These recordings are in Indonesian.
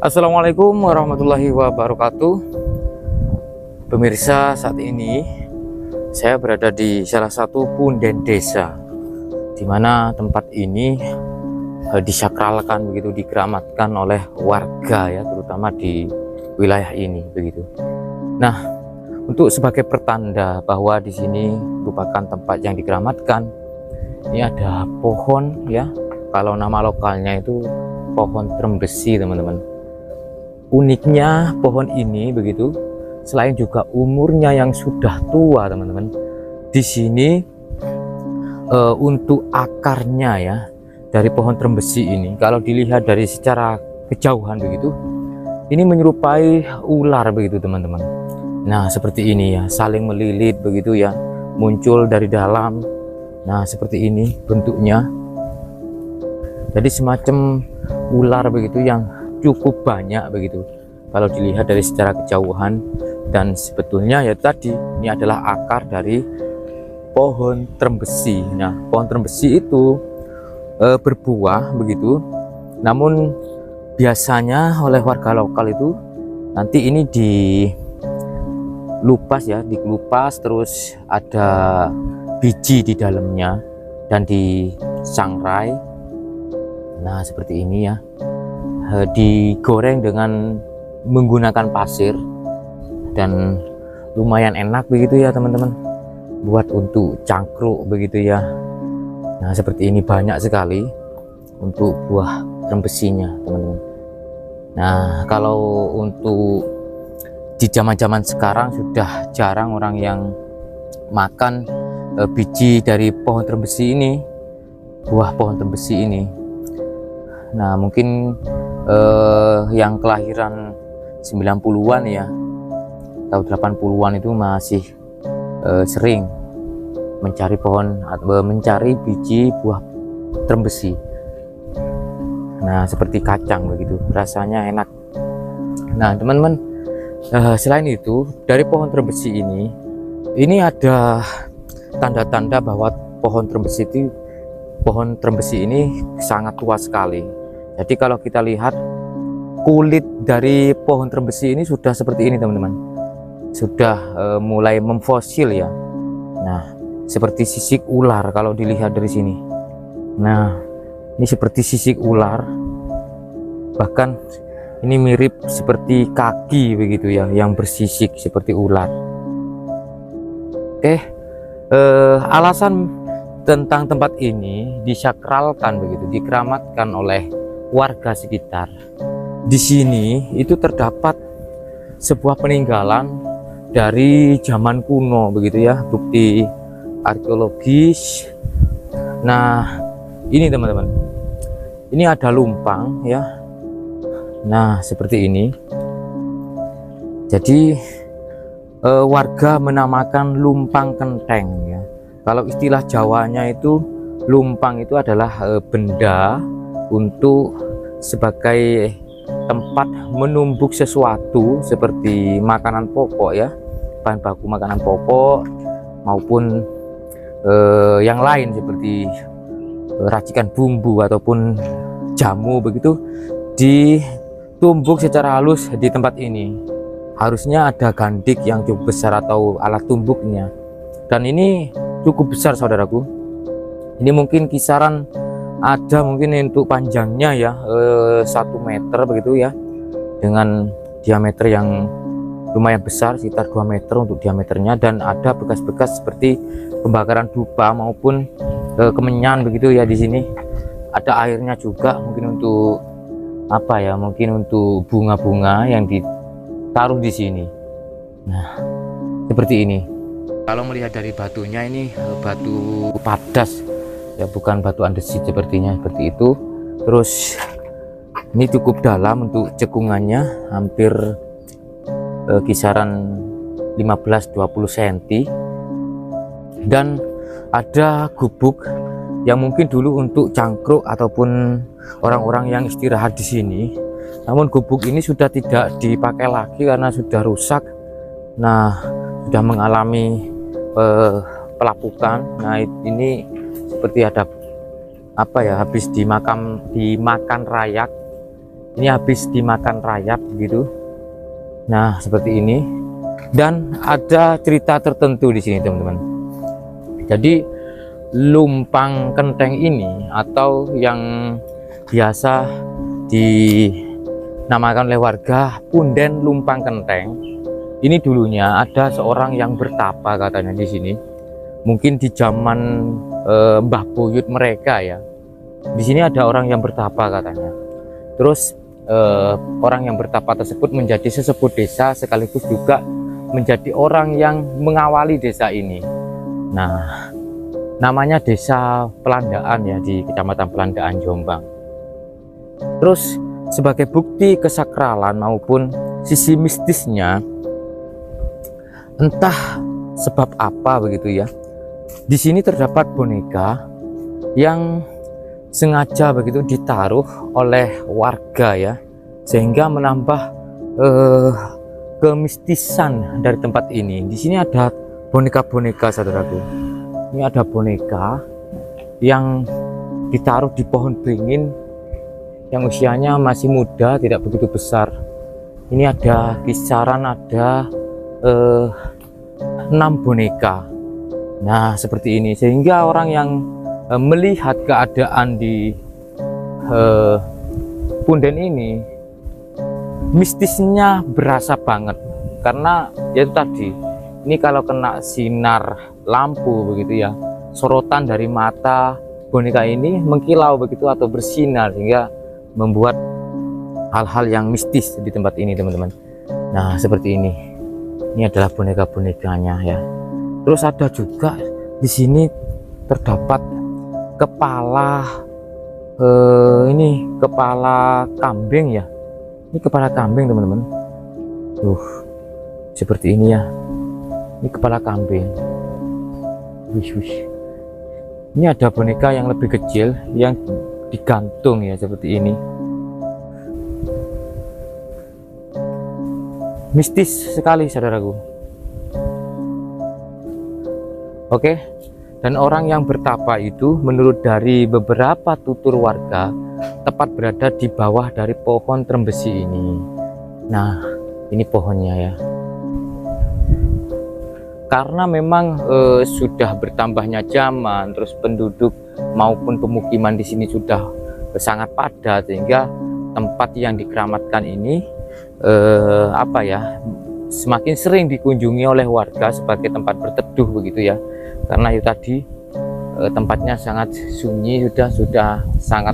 Assalamualaikum warahmatullahi wabarakatuh. Pemirsa, saat ini saya berada di salah satu punden desa, di mana tempat ini disakralkan begitu, dikeramatkan oleh warga ya, terutama di wilayah ini begitu. Nah, untuk sebagai pertanda bahwa di sini merupakan tempat yang dikeramatkan, ini ada pohon ya. Kalau nama lokalnya itu pohon trembesi, teman-teman. Uniknya pohon ini begitu, selain juga umurnya yang sudah tua, teman-teman, di sini untuk akarnya ya dari pohon trembesi ini, kalau dilihat dari secara kejauhan begitu, ini menyerupai ular begitu, teman-teman. Nah, seperti ini ya, saling melilit begitu ya, muncul dari dalam. Nah, seperti ini bentuknya. Jadi semacam ular begitu yang cukup banyak begitu kalau dilihat dari secara kejauhan. Dan sebetulnya ya tadi ini adalah akar dari pohon trembesi. Nah, pohon trembesi itu berbuah begitu, namun biasanya oleh warga lokal itu nanti ini dilupas ya, dikelupas, terus ada biji di dalamnya dan disangrai. Nah, seperti ini ya, digoreng dengan menggunakan pasir dan lumayan enak begitu ya, teman-teman, buat untuk cangkruk begitu ya. Nah, seperti ini banyak sekali untuk buah trembesinya, teman-teman. Nah, kalau untuk di zaman-zaman sekarang sudah jarang orang yang makan biji dari pohon trembesi ini, buah pohon trembesi ini. Nah, mungkin yang kelahiran 90-an ya atau 80-an itu masih sering mencari pohon atau mencari biji buah trembesi. Nah, seperti kacang begitu, rasanya enak. Nah, teman-teman, selain itu dari pohon trembesi ini ada tanda-tanda bahwa pohon trembesi ini sangat tua sekali. Jadi kalau kita lihat kulit dari pohon trembesi ini sudah seperti ini, teman-teman, sudah mulai memfosil ya. Nah, seperti sisik ular kalau dilihat dari sini. Nah, ini seperti sisik ular, bahkan ini mirip seperti kaki begitu ya, yang bersisik seperti ular. Oke, alasan tentang tempat ini disakralkan begitu, dikeramatkan oleh warga sekitar. Di sini itu terdapat sebuah peninggalan dari zaman kuno begitu ya, bukti arkeologis. Nah, ini teman-teman, ini ada lumpang ya. Nah, seperti ini. Jadi warga menamakan lumpang kenteng ya. Kalau istilah Jawanya itu lumpang itu adalah benda untuk sebagai tempat menumbuk sesuatu seperti makanan pokok ya, bahan baku makanan pokok maupun yang lain seperti racikan bumbu ataupun jamu begitu, ditumbuk secara halus di tempat ini. Harusnya ada gandik yang cukup besar atau alat tumbuknya, dan ini cukup besar, saudaraku. Ini mungkin kisaran ada mungkin untuk panjangnya ya 1 meter begitu ya, dengan diameter yang lumayan besar, sekitar 2 meter untuk diameternya. Dan ada bekas-bekas seperti pembakaran dupa maupun kemenyan begitu ya. Di sini ada airnya juga, mungkin untuk apa ya, mungkin untuk bunga-bunga yang ditaruh di sini. Nah, seperti ini. Kalau melihat dari batunya, ini batu padas ya, bukan batu andesit sepertinya, seperti itu. Terus ini cukup dalam untuk cekungannya, hampir kisaran 15-20 cm. Dan ada gubuk yang mungkin dulu untuk cangkruk ataupun orang-orang yang istirahat di sini. Namun gubuk ini sudah tidak dipakai lagi karena sudah rusak. Nah, sudah mengalami pelapukan. Nah, ini seperti ada apa ya, habis dimakan rayak ini habis dimakan rayap gitu. Nah, seperti ini. Dan ada cerita tertentu di sini, teman-teman. Jadi lumpang kenteng ini, atau yang biasa dinamakan oleh warga punden lumpang kenteng, ini dulunya ada seorang yang bertapa katanya di sini. Mungkin di zaman Mbah Buyut mereka ya. Di sini ada orang yang bertapa katanya. Terus orang yang bertapa tersebut menjadi sesepuh desa, sekaligus juga menjadi orang yang mengawali desa ini. Nah, namanya Desa Pelandaan ya, di Kecamatan Pelandaan, Jombang. Terus sebagai bukti kesakralan maupun sisi mistisnya, entah sebab apa begitu ya, di sini terdapat boneka yang sengaja begitu ditaruh oleh warga ya, sehingga menambah kemistisan dari tempat ini. Di sini ada boneka-boneka, saudaraku. Ini ada boneka yang ditaruh di pohon beringin yang usianya masih muda, tidak begitu besar. Ini ada kisaran ada 6 boneka. Nah, seperti ini, sehingga orang yang melihat keadaan di punden ini, mistisnya berasa banget. Karena ya itu tadi, ini kalau kena sinar lampu begitu ya, sorotan dari mata boneka ini mengkilau begitu atau bersinar, sehingga membuat hal-hal yang mistis di tempat ini, teman-teman. Nah, seperti ini. Ini adalah boneka-bonekanya ya. Terus ada juga di sini terdapat kepala ini kepala kambing ya. Ini kepala kambing, teman-teman. Seperti ini ya. Ini kepala kambing. Ini ada boneka yang lebih kecil yang digantung ya, seperti ini. Mistis sekali, saudaraku. Oke. Dan orang yang bertapa itu, menurut dari beberapa tutur warga, tepat berada di bawah dari pohon trembesi ini. Nah, ini pohonnya ya. Karena memang sudah bertambahnya zaman, terus penduduk maupun pemukiman di sini sudah sangat padat, sehingga tempat yang dikeramatkan ini semakin sering dikunjungi oleh warga sebagai tempat berteduh begitu ya. Karena itu tadi tempatnya sangat sunyi, sudah sangat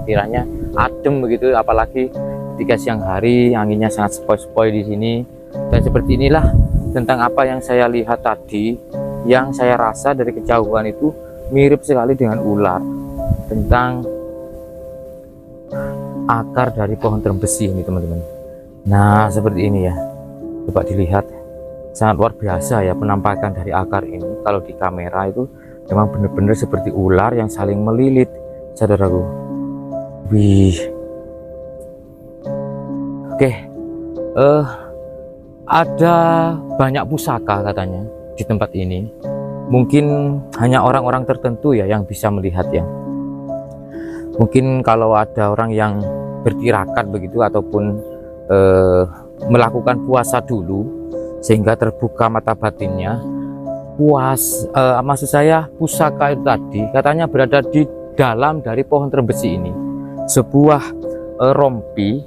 istilahnya adem begitu, apalagi ketika siang hari anginnya sangat sepoi-sepoi di sini. Dan seperti inilah tentang apa yang saya lihat tadi, yang saya rasa dari kejauhan itu mirip sekali dengan ular, tentang akar dari pohon trembesi ini, teman-teman. Nah, seperti ini ya, coba dilihat, sangat luar biasa ya penampakan dari akar ini. Kalau di kamera itu memang benar-benar seperti ular yang saling melilit, saudaraku. Oke, ada banyak pusaka katanya di tempat ini. Mungkin hanya orang-orang tertentu ya yang bisa melihat ya. Mungkin kalau ada orang yang bertirakat begitu, ataupun melakukan puasa dulu sehingga terbuka mata batinnya, maksud saya pusaka itu tadi katanya berada di dalam dari pohon trembesi ini, sebuah rompi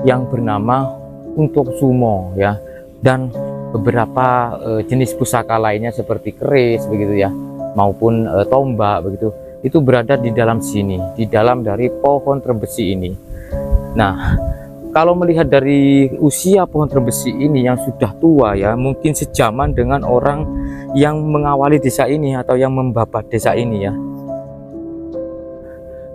yang bernama Untuk Sumo ya, dan beberapa jenis pusaka lainnya seperti keris begitu ya, maupun tombak begitu, itu berada di dalam sini, di dalam dari pohon trembesi ini. Nah, kalau melihat dari usia pohon trembesi ini yang sudah tua ya, mungkin sejaman dengan orang yang mengawali desa ini atau yang membabat desa ini ya.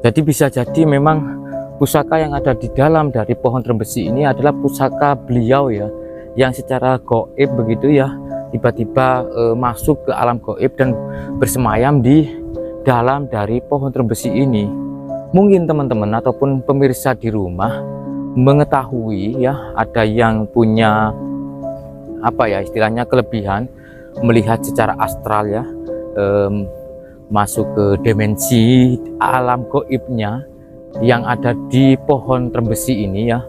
Jadi bisa jadi memang pusaka yang ada di dalam dari pohon trembesi ini adalah pusaka beliau ya, yang secara gaib begitu ya, tiba-tiba masuk ke alam gaib dan bersemayam di dalam dari pohon trembesi ini. Mungkin teman-teman ataupun pemirsa di rumah mengetahui ya, ada yang punya istilahnya kelebihan melihat secara astral ya, masuk ke dimensi alam gaibnya. yang ada di pohon trembesi ini ya,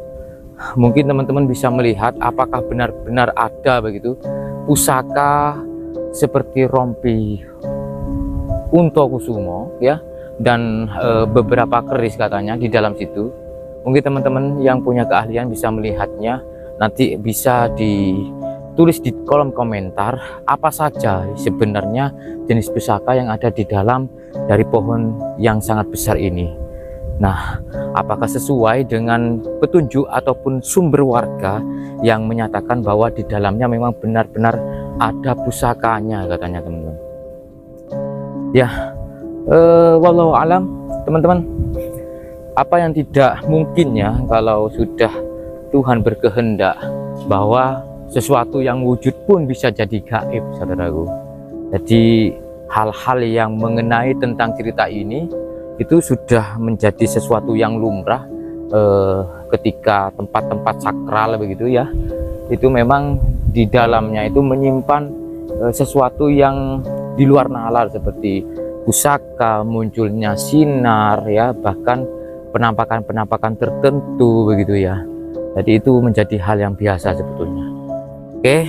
mungkin teman-teman bisa melihat apakah benar-benar ada begitu pusaka seperti rompi Untokusumo ya, dan beberapa keris katanya di dalam situ. Mungkin teman-teman yang punya keahlian bisa melihatnya, nanti bisa ditulis di kolom komentar apa saja sebenarnya jenis pusaka yang ada di dalam dari pohon yang sangat besar ini. Nah, apakah sesuai dengan petunjuk ataupun sumber warga yang menyatakan bahwa di dalamnya memang benar-benar ada pusakanya katanya teman-teman. Ya, wallahu alam teman-teman. Apa yang tidak mungkin ya kalau sudah Tuhan berkehendak bahwa sesuatu yang wujud pun bisa jadi gaib, saudaraku. Jadi hal-hal yang mengenai tentang cerita ini itu sudah menjadi sesuatu yang lumrah ketika tempat-tempat sakral begitu ya, itu memang di dalamnya itu menyimpan sesuatu yang di luar nalar seperti pusaka, munculnya sinar ya, bahkan penampakan-penampakan tertentu begitu ya. Jadi itu menjadi hal yang biasa sebetulnya. Oke,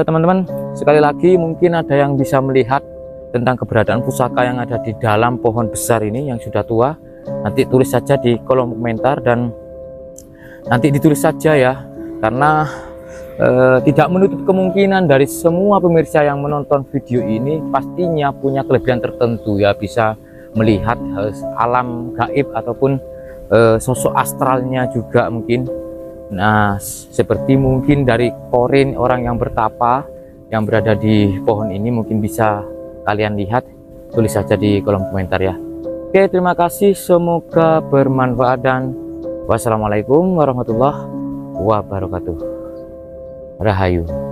teman-teman, sekali lagi mungkin ada yang bisa melihat tentang keberadaan pusaka yang ada di dalam pohon besar ini yang sudah tua. Nanti tulis saja di kolom komentar, dan nanti ditulis saja ya, karena tidak menutup kemungkinan dari semua pemirsa yang menonton video ini pastinya punya kelebihan tertentu ya, bisa melihat alam gaib ataupun sosok astralnya juga mungkin. Nah, seperti mungkin dari korin orang yang bertapa yang berada di pohon ini, mungkin bisa kalian lihat, tulis saja di kolom komentar ya. Oke, terima kasih, semoga bermanfaat, dan wassalamualaikum warahmatullahi wabarakatuh. Rahayu.